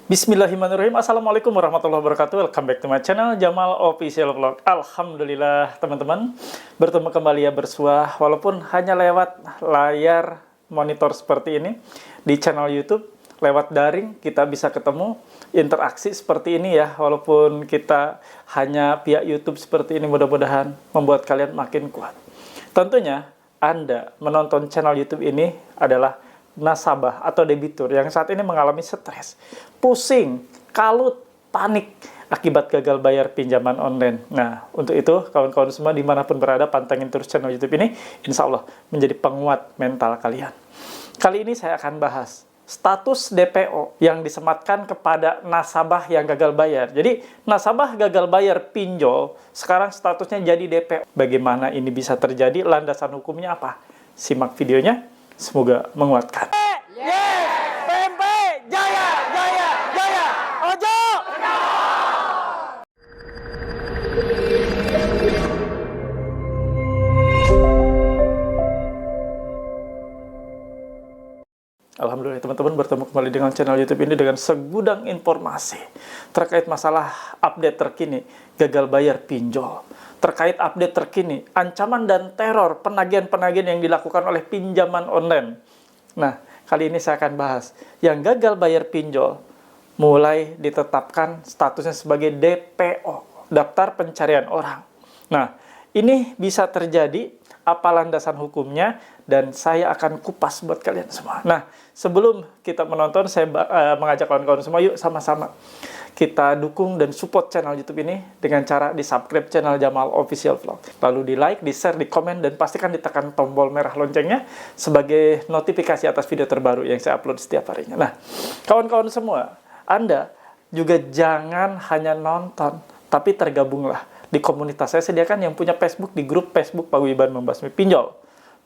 Bismillahirrahmanirrahim. Assalamualaikum warahmatullahi wabarakatuh. Welcome back to my channel Jamal Official Vlog. Alhamdulillah teman-teman, bertemu kembali ya bersua, walaupun hanya lewat layar monitor seperti ini di channel YouTube. Lewat daring kita bisa ketemu, interaksi seperti ini ya, walaupun kita hanya via YouTube seperti ini. Mudah-mudahan membuat kalian makin kuat. Tentunya Anda menonton channel YouTube ini adalah nasabah atau debitur yang saat ini mengalami stres, pusing, kalut, panik akibat gagal bayar pinjaman online. Nah, untuk itu kawan-kawan semua dimanapun berada, pantengin terus channel YouTube ini, insya Allah menjadi penguat mental kalian. Kali ini saya akan bahas status DPO yang disematkan kepada nasabah yang gagal bayar. Jadi, nasabah gagal bayar pinjol, sekarang statusnya jadi DPO. Bagaimana ini bisa terjadi? Landasan hukumnya apa? Simak videonya. Semoga menguatkan. PMP jaya, jaya, jaya. Ojo. Alhamdulillah teman-teman, bertemu kembali dengan channel YouTube ini dengan segudang informasi terkait masalah update terkini gagal bayar pinjol. Terkait update terkini, ancaman dan teror penagihan-penagihan yang dilakukan oleh pinjaman online. Nah, kali ini saya akan bahas yang gagal bayar pinjol mulai ditetapkan statusnya sebagai DPO, daftar pencarian orang. Nah, ini bisa terjadi, apa landasan hukumnya, dan saya akan kupas buat kalian semua. Nah, sebelum kita menonton, saya mengajak kawan-kawan semua, yuk sama-sama kita dukung dan support channel YouTube ini dengan cara di-subscribe channel Jamal Official Vlog. Lalu di-like, di-share, di-komen, dan pastikan ditekan tombol merah loncengnya sebagai notifikasi atas video terbaru yang saya upload setiap harinya. Nah, kawan-kawan semua, Anda juga jangan hanya nonton, tapi tergabunglah di komunitas. Saya sediakan yang punya Facebook di grup Facebook Paguyuban Membasmi Pinjol.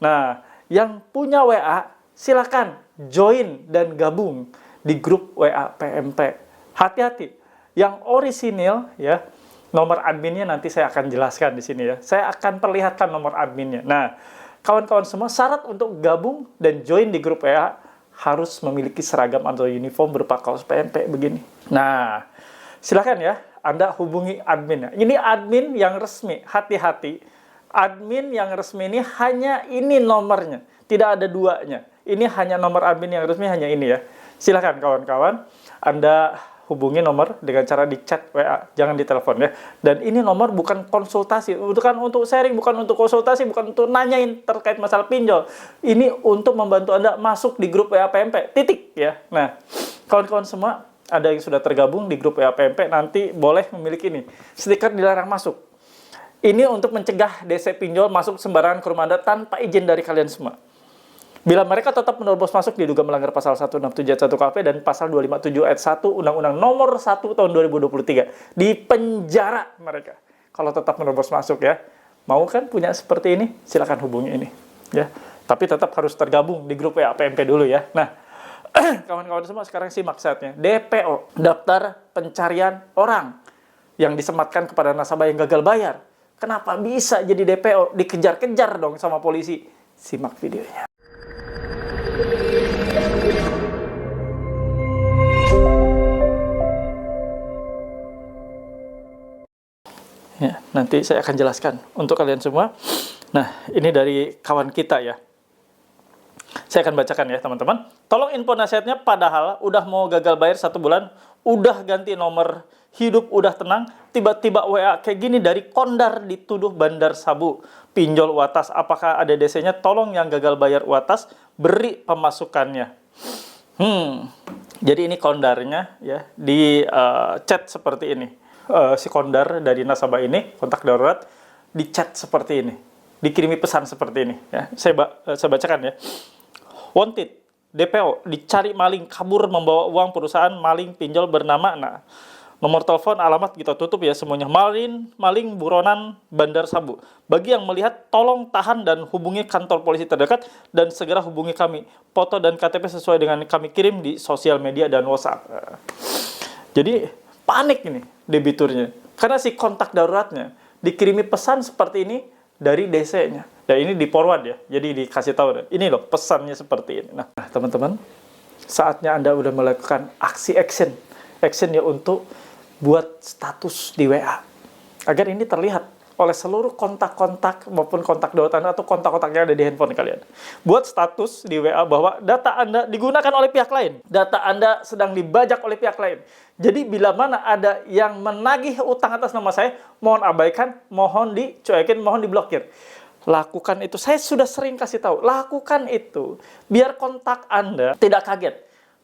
Nah, yang punya WA, silakan join dan gabung di grup WA PMP. Hati-hati. Yang orisinil ya, nomor adminnya nanti saya akan jelaskan di sini ya. Saya akan perlihatkan nomor adminnya. Nah, kawan-kawan semua, syarat untuk gabung dan join di grup WA harus memiliki seragam atau uniform berupa kaos PMP begini. Nah, silakan ya, Anda hubungi adminnya. Ini admin yang resmi, hati-hati. Admin yang resmi ini hanya ini nomornya, tidak ada duanya. Ini hanya nomor admin yang resmi, hanya ini ya. Silakan kawan-kawan, Anda hubungi nomor dengan cara di chat WA, jangan di telepon ya. Dan ini nomor bukan konsultasi, bukan untuk sharing, bukan untuk konsultasi, bukan untuk nanyain terkait masalah pinjol. Ini untuk membantu Anda masuk di grup WA PMP, titik ya. Nah, kawan-kawan semua, ada yang sudah tergabung di grup WA PMP, nanti boleh memiliki ini, stiker dilarang masuk. Ini untuk mencegah DC pinjol masuk sembarangan ke rumah Anda tanpa izin dari kalian semua. Bila mereka tetap menerobos masuk, diduga melanggar pasal 167 ayat 1 KUHP dan pasal 257 ayat 1 Undang-Undang Nomor 1 Tahun 2023. Di penjara mereka kalau tetap menerobos masuk ya. Mau kan punya seperti ini? Silakan hubungi ini ya. Tapi tetap harus tergabung di grup WA PMP dulu ya. Nah, kawan-kawan semua, sekarang simak saatnya. DPO, daftar pencarian orang yang disematkan kepada nasabah yang gagal bayar. Kenapa bisa jadi DPO? Dikejar-kejar dong sama polisi. Simak videonya. Ya, nanti saya akan jelaskan untuk kalian semua. Nah, ini dari kawan kita ya. Saya akan bacakan ya teman-teman. Tolong info nasihatnya, padahal udah mau gagal bayar 1 bulan, udah ganti nomor, hidup udah tenang, tiba-tiba WA kayak gini dari Kondar, dituduh bandar sabu, pinjol UATAS. Apakah ada DC-nya? Tolong yang gagal bayar UATAS beri pemasukannya. Jadi ini Kondarnya ya, di chat seperti ini. Si Kondar dari nasabah ini, kontak darurat, di chat seperti ini, dikirimi pesan seperti ini ya. Saya bacakan ya. Wanted, DPO, dicari maling, kabur membawa uang perusahaan maling pinjol bernama, nah, nomor telepon, alamat kita tutup ya semuanya. Maling buronan bandar sabu. Bagi yang melihat, tolong tahan dan hubungi kantor polisi terdekat dan segera hubungi kami. Foto dan KTP sesuai dengan kami kirim di sosial media dan WhatsApp. Jadi panik ini debiturnya, karena si kontak daruratnya dikirimi pesan seperti ini dari DC-nya. Ya ini di forward ya, jadi dikasih tahu. Ini loh pesannya seperti ini. Nah teman-teman, saatnya Anda udah melakukan aksi action action ya untuk buat status di WA. Agar ini terlihat oleh seluruh kontak-kontak maupun kontak darurat Anda atau kontak-kontak yang ada di handphone kalian. Buat status di WA bahwa data Anda digunakan oleh pihak lain. Data Anda sedang dibajak oleh pihak lain. Jadi bila mana ada yang menagih utang atas nama saya, mohon abaikan, mohon dicuekin, mohon diblokir. Lakukan itu. Saya sudah sering kasih tahu. Lakukan itu. Biar kontak Anda tidak kaget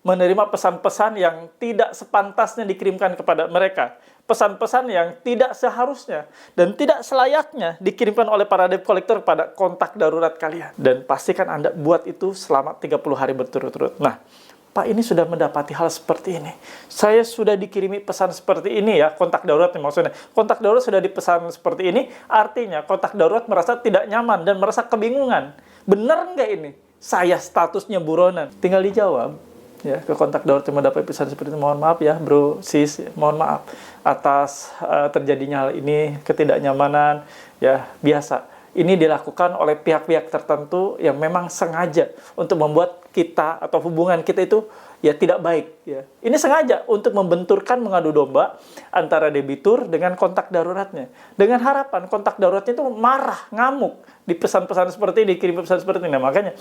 menerima pesan-pesan yang tidak sepantasnya dikirimkan kepada mereka. Pesan-pesan yang tidak seharusnya dan tidak selayaknya dikirimkan oleh para debt collector kepada kontak darurat kalian. Dan pastikan Anda buat itu selama 30 hari berturut-turut. Nah, Pak ini sudah mendapati hal seperti ini. Saya sudah dikirimi pesan seperti ini ya, kontak darurat maksudnya. Kontak darurat sudah dipesan seperti ini, artinya kontak darurat merasa tidak nyaman dan merasa kebingungan. Benar nggak ini? Saya statusnya buronan. Tinggal dijawab. Ya, ke kontak darurat yang mendapat pesan seperti itu, mohon maaf ya bro, sis, mohon maaf atas terjadinya hal ini, ketidaknyamanan, ya biasa. Ini dilakukan oleh pihak-pihak tertentu yang memang sengaja untuk membuat kita atau hubungan kita itu ya tidak baik. Ya. Ini sengaja untuk membenturkan mengadu domba antara debitur dengan kontak daruratnya. Dengan harapan kontak daruratnya itu marah, ngamuk di pesan-pesan seperti ini, kirim pesan seperti ini. Nah, makanya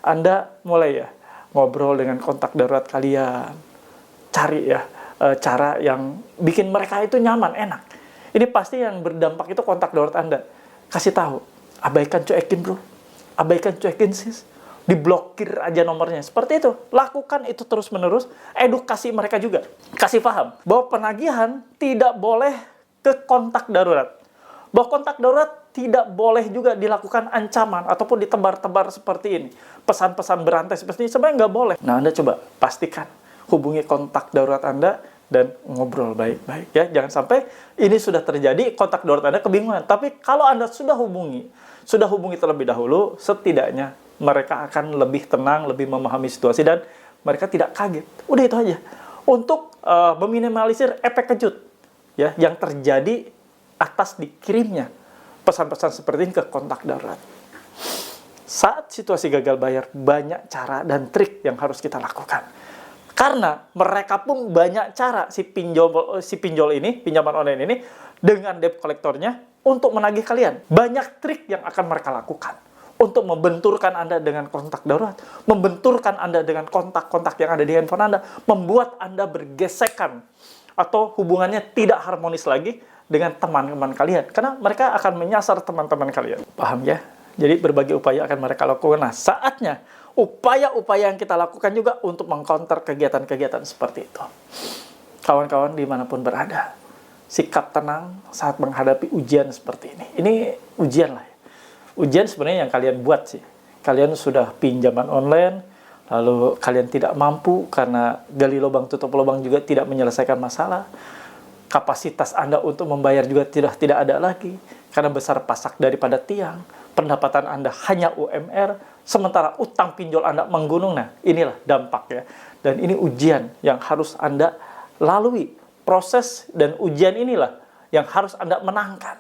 Anda mulai ya ngobrol dengan kontak darurat kalian, cari ya cara yang bikin mereka itu nyaman, enak. Ini pasti yang berdampak itu kontak darurat Anda. Kasih tahu, abaikan cuekin bro, abaikan cuekin sis, diblokir aja nomornya. Seperti itu, lakukan itu terus-menerus, edukasi mereka juga. Kasih paham bahwa penagihan tidak boleh ke kontak darurat. Bahwa kontak darurat tidak boleh juga dilakukan ancaman ataupun ditebar-tebar seperti ini. Pesan-pesan berantai seperti ini sebenarnya nggak boleh. Nah, Anda coba pastikan hubungi kontak darurat Anda dan ngobrol baik-baik ya. Jangan sampai ini sudah terjadi, kontak darurat Anda kebingungan. Tapi kalau Anda sudah hubungi terlebih dahulu, setidaknya mereka akan lebih tenang, lebih memahami situasi dan mereka tidak kaget. Udah itu aja. Untuk meminimalisir efek kejut ya yang terjadi atas dikirimnya pesan-pesan seperti ini ke kontak darurat. Saat situasi gagal bayar, banyak cara dan trik yang harus kita lakukan. Karena mereka pun banyak cara si pinjol ini, pinjaman online ini, dengan debt collectornya untuk menagih kalian. Banyak trik yang akan mereka lakukan untuk membenturkan Anda dengan kontak darurat, membenturkan Anda dengan kontak-kontak yang ada di handphone Anda, membuat Anda bergesekan atau hubungannya tidak harmonis lagi dengan teman-teman kalian. Karena mereka akan menyasar teman-teman kalian. Paham ya? Jadi berbagai upaya akan mereka lakukan. Nah, saatnya upaya-upaya yang kita lakukan juga untuk mengcounter kegiatan-kegiatan seperti itu. Kawan-kawan dimanapun berada, sikap tenang saat menghadapi ujian seperti ini. Ini ujian lah ya. Ujian sebenarnya yang kalian buat sih. Kalian sudah pinjaman online, lalu kalian tidak mampu karena gali lubang tutup lubang juga tidak menyelesaikan masalah. Kapasitas Anda untuk membayar juga tidak ada lagi karena besar pasak daripada tiang. Pendapatan Anda hanya UMR, sementara utang pinjol Anda menggunung. Nah, inilah dampak ya. Dan ini ujian yang harus Anda lalui. Proses dan ujian inilah yang harus Anda menangkan.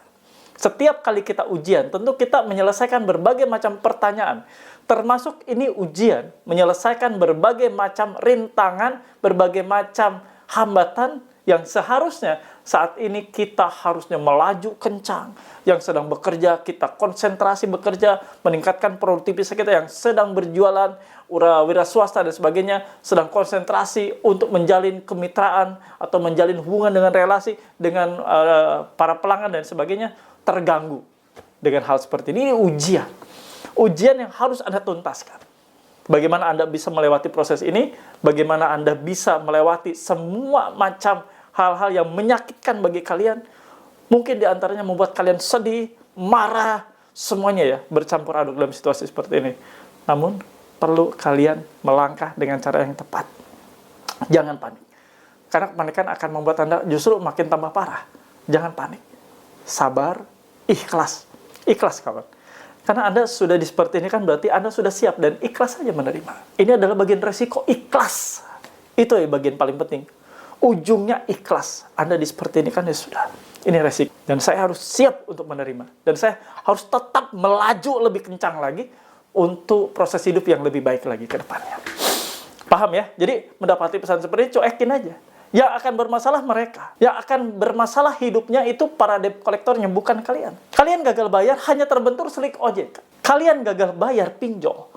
Setiap kali kita ujian, tentu kita menyelesaikan berbagai macam pertanyaan. Termasuk ini ujian, menyelesaikan berbagai macam rintangan, berbagai macam hambatan yang seharusnya saat ini kita harusnya melaju kencang. Yang sedang bekerja, kita konsentrasi bekerja, meningkatkan produktivitas kita yang sedang berjualan, wira swasta dan sebagainya, sedang konsentrasi untuk menjalin kemitraan atau menjalin hubungan dengan relasi dengan para pelanggan dan sebagainya, terganggu dengan hal seperti ini. Ini ujian. Ujian yang harus Anda tuntaskan. Bagaimana Anda bisa melewati proses ini, bagaimana Anda bisa melewati semua macam hal-hal yang menyakitkan bagi kalian, mungkin diantaranya membuat kalian sedih, marah, semuanya ya bercampur aduk dalam situasi seperti ini. Namun, perlu kalian melangkah dengan cara yang tepat. Jangan panik. Karena kepanikan akan membuat Anda justru makin tambah parah. Jangan panik. Sabar, ikhlas. Ikhlas, kawan. Karena Anda sudah di seperti ini kan berarti Anda sudah siap dan ikhlas saja menerima. Ini adalah bagian resiko, ikhlas. Itu ya bagian paling penting. Ujungnya ikhlas. Anda di seperti ini kan ya sudah. Ini resiko. Dan saya harus siap untuk menerima. Dan saya harus tetap melaju lebih kencang lagi untuk proses hidup yang lebih baik lagi ke depannya. Paham ya? Jadi mendapati pesan seperti ini, cuekin aja. Yang akan bermasalah mereka. Yang akan bermasalah hidupnya itu para debt kolektornya, bukan kalian. Kalian gagal bayar hanya terbentur selik ojek. Kalian gagal bayar pinjol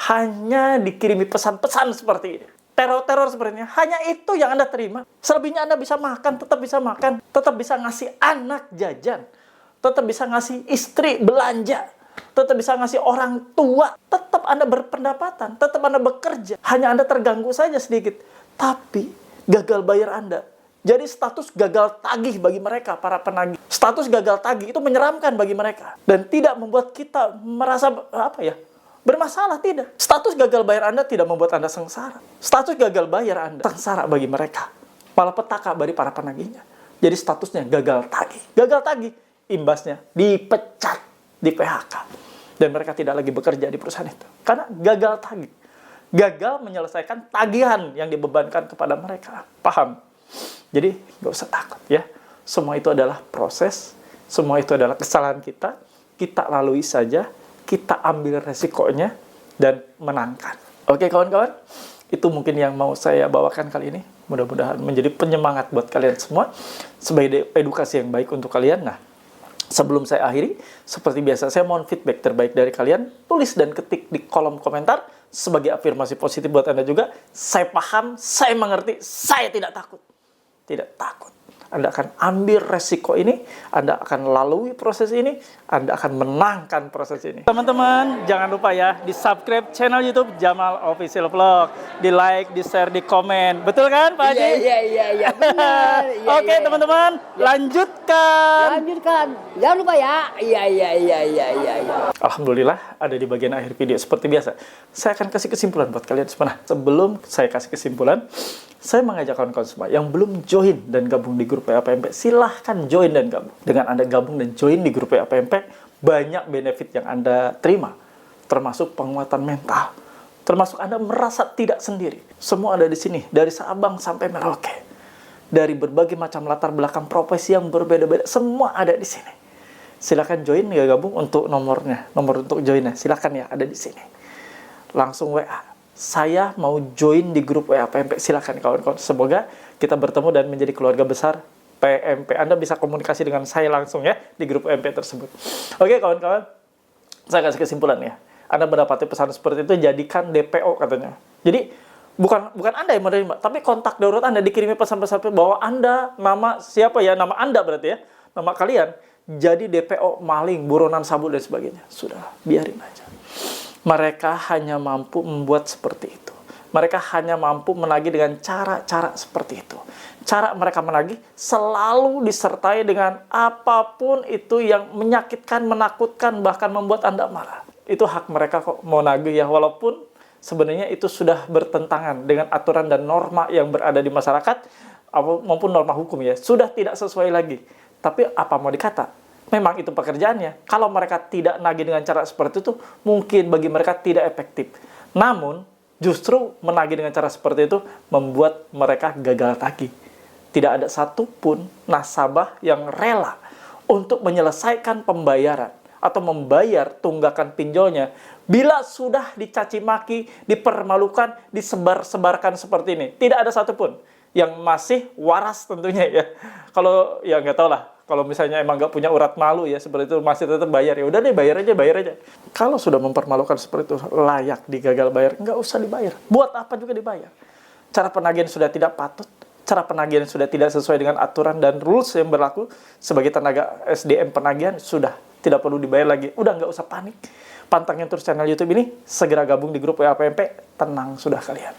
hanya dikirimi pesan-pesan seperti ini. Teror-teror seperti ini. Hanya itu yang Anda terima. Selebihnya Anda bisa makan, tetap bisa makan. Tetap bisa ngasih anak jajan. Tetap bisa ngasih istri belanja. Tetap bisa ngasih orang tua. Tetap Anda berpendapatan. Tetap Anda bekerja. Hanya Anda terganggu saja sedikit. Tapi gagal bayar Anda. Jadi status gagal tagih bagi mereka, para penagih. Status gagal tagih itu menyeramkan bagi mereka. Dan tidak membuat kita merasa, bermasalah, tidak. Status gagal bayar Anda tidak membuat Anda sengsara. Status gagal bayar Anda sengsara bagi mereka. Malah petaka bagi para penagihnya. Jadi statusnya gagal tagih. Gagal tagih, imbasnya dipecat, di PHK. Dan mereka tidak lagi bekerja di perusahaan itu. Karena gagal tagih. Gagal menyelesaikan tagihan yang dibebankan kepada mereka. Paham? Jadi, nggak usah takut ya. Semua itu adalah proses. Semua itu adalah kesalahan kita. Kita lalui saja. Kita ambil resikonya. Dan menangkan. Oke kawan-kawan? Itu mungkin yang mau saya bawakan kali ini. Mudah-mudahan menjadi penyemangat buat kalian semua. Sebagai edukasi yang baik untuk kalian. Nah, sebelum saya akhiri, seperti biasa saya mohon feedback terbaik dari kalian. Tulis dan ketik di kolom komentar. Sebagai afirmasi positif buat Anda juga, saya paham, saya mengerti, saya tidak takut. Tidak takut. Anda akan ambil resiko ini, Anda akan lalui proses ini, Anda akan menangkan proses ini. Teman-teman, jangan lupa ya, di-subscribe channel YouTube Jamal Official Vlog. Di-like, di-share, di-komen. Betul kan, Pak Haji? Iya, benar. Oke, teman-teman, lanjutkan. Jangan lupa ya. Iya. Alhamdulillah, ada di bagian akhir video seperti biasa. Saya akan kasih kesimpulan buat kalian semua. Nah, sebelum saya kasih kesimpulan, saya mengajak kawan-kawan semua yang belum join dan gabung di grup PMP, silahkan join dan gabung. Dengan Anda gabung dan join di grup PMP, banyak benefit yang Anda terima. Termasuk penguatan mental. Termasuk Anda merasa tidak sendiri. Semua ada di sini, dari Sabang sampai Merauke. Dari berbagai macam latar belakang profesi yang berbeda-beda, semua ada di sini. Silahkan join ya, gabung untuk nomornya. Nomor untuk joinnya, silahkan ya, ada di sini. Langsung WA. Saya mau join di grup WA PMP. Silakan kawan-kawan. Semoga kita bertemu dan menjadi keluarga besar PMP. Anda bisa komunikasi dengan saya langsung ya di grup PMP tersebut. Oke kawan-kawan. Saya kasih kesimpulan ya. Anda mendapati pesan seperti itu, jadikan DPO katanya. Jadi bukan Anda yang menerima, tapi kontak darurat Anda dikirimi pesan-pesan bahwa Anda, nama siapa ya? Nama Anda berarti ya. Nama kalian jadi DPO maling, buronan sabu dan sebagainya. Sudah, biarin aja. Mereka hanya mampu membuat seperti itu. Mereka hanya mampu menagih dengan cara-cara seperti itu. Cara mereka menagih selalu disertai dengan apapun itu yang menyakitkan, menakutkan, bahkan membuat Anda marah. Itu hak mereka kok mau nagih ya, walaupun sebenarnya itu sudah bertentangan dengan aturan dan norma yang berada di masyarakat, maupun norma hukum ya. Sudah tidak sesuai lagi. Tapi apa mau dikata? Memang itu pekerjaannya. Kalau mereka tidak nagih dengan cara seperti itu, mungkin bagi mereka tidak efektif. Namun, justru menagih dengan cara seperti itu membuat mereka gagal tagih. Tidak ada satupun nasabah yang rela untuk menyelesaikan pembayaran atau membayar tunggakan pinjolnya bila sudah dicaci maki, dipermalukan, disebar-sebarkan seperti ini. Tidak ada satupun yang masih waras tentunya ya. Kalau ya nggak tahu lah. Kalau misalnya emang nggak punya urat malu ya seperti itu, masih tetap bayar, ya udah deh bayar aja. Kalau sudah mempermalukan seperti itu, layak digagal bayar, nggak usah dibayar. Buat apa juga dibayar? Cara penagihan sudah tidak patut, cara penagihan sudah tidak sesuai dengan aturan dan rules yang berlaku sebagai tenaga SDM penagihan, sudah tidak perlu dibayar lagi. Udah nggak usah panik. Pantangin terus channel YouTube ini, segera gabung di grup WA PMP, tenang sudah kalian.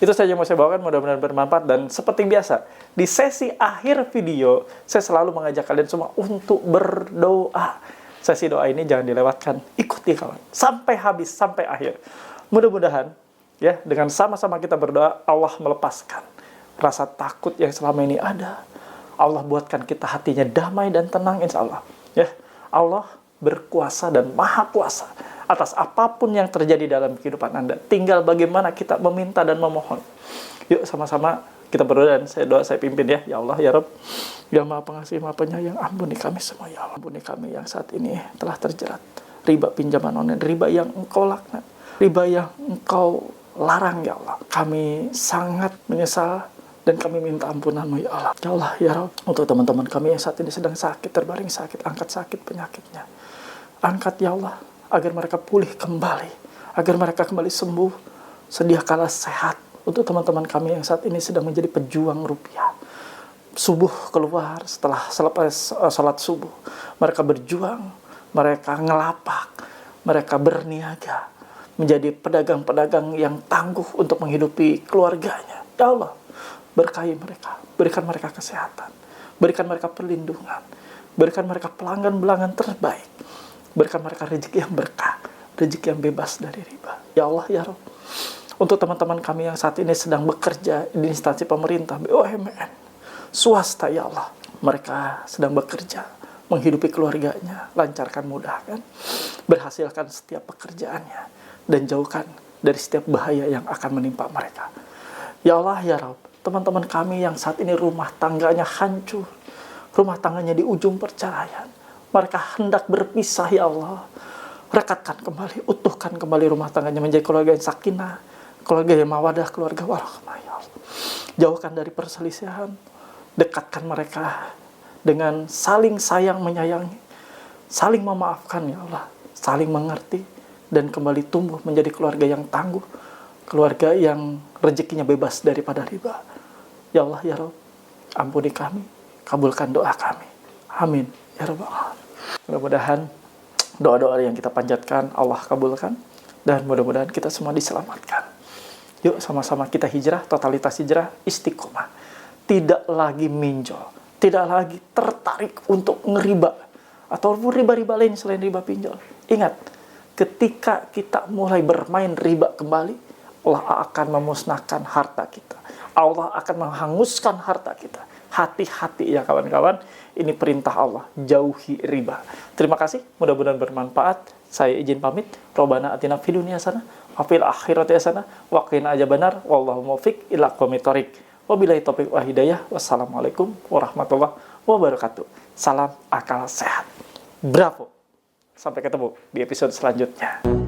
Itu saja yang mau saya bawakan, mudah-mudahan bermanfaat. Dan seperti biasa, di sesi akhir video, saya selalu mengajak kalian semua untuk berdoa. Sesi doa ini jangan dilewatkan. Ikuti kawan, sampai habis, sampai akhir. Mudah-mudahan, ya, dengan sama-sama kita berdoa, Allah melepaskan rasa takut yang selama ini ada. Allah buatkan kita hatinya damai dan tenang, insya Allah. Ya, Allah berkuasa dan maha kuasa atas apapun yang terjadi dalam kehidupan Anda. Tinggal bagaimana kita meminta dan memohon. Yuk sama-sama kita berdoa dan saya pimpin ya. Ya Allah, ya Rabb, yang Maha Pengasih, Maha Penyayang, ampuni kami semua ya Allah. Ampuni kami yang saat ini telah terjerat riba pinjaman online, riba yang Engkau laknat, riba yang Engkau larang ya Allah. Kami sangat menyesal Dan kami minta ampunan-Mu ya Allah. Ya Allah, ya Rabb, untuk teman-teman kami yang saat ini sedang sakit, terbaring sakit, angkat sakit penyakitnya. Angkat ya Allah, agar mereka pulih kembali, agar mereka kembali sembuh, sedia kala sehat. Untuk teman-teman kami yang saat ini sedang menjadi pejuang rupiah. Subuh keluar, setelah selepas sholat subuh, mereka berjuang, mereka ngelapak, mereka berniaga, menjadi pedagang-pedagang yang tangguh untuk menghidupi keluarganya. Ya Allah, berkahi mereka, berikan mereka kesehatan, berikan mereka perlindungan, berikan mereka pelanggan-pelanggan terbaik, berikan mereka rezeki yang berkah, rezeki yang bebas dari riba. Ya Allah, ya Rabb, untuk teman-teman kami yang saat ini sedang bekerja di instansi pemerintah, BUMN, swasta, ya Allah, mereka sedang bekerja, menghidupi keluarganya, lancarkan, mudahkan, berhasilkan setiap pekerjaannya, dan jauhkan dari setiap bahaya yang akan menimpa mereka. Ya Allah, ya Rabb, teman-teman kami yang saat ini rumah tangganya hancur, rumah tangganya di ujung perceraian, mereka hendak berpisah, ya Allah, rekatkan kembali, utuhkan kembali rumah tangganya menjadi keluarga yang sakinah, keluarga yang mawadah, keluarga warahmah, ya Allah. Jauhkan dari perselisihan, dekatkan mereka dengan saling sayang menyayangi, saling memaafkan, ya Allah, saling mengerti, dan kembali tumbuh menjadi keluarga yang tangguh, keluarga yang rezekinya bebas daripada riba. Ya Allah, ya Rabb, ampuni kami, kabulkan doa kami. Amin, ya Rabbal alamin. Mudah-mudahan doa-doa yang kita panjatkan Allah kabulkan, dan mudah-mudahan kita semua diselamatkan. Yuk sama-sama kita hijrah, totalitas hijrah, istiqomah. Tidak lagi minjol, tidak lagi tertarik untuk ngeriba, atau riba-riba lain selain riba pinjol. Ingat, ketika kita mulai bermain riba kembali, Allah akan memusnahkan harta kita. Allah akan menghanguskan harta kita. Hati-hati ya kawan-kawan, ini perintah Allah, jauhi riba. Terima kasih, mudah-mudahan bermanfaat. Saya izin pamit. Robbana atina fid dunya hasanah wa fil akhirati hasanah wa qina adzabannar. Wallahu muwaffiq ila aqwamit thoriq. Wabillahi taufiq wa hidayah. Wassalamualaikum warahmatullahi wabarakatuh. Salam akal sehat. Bravo. Sampai ketemu di episode selanjutnya.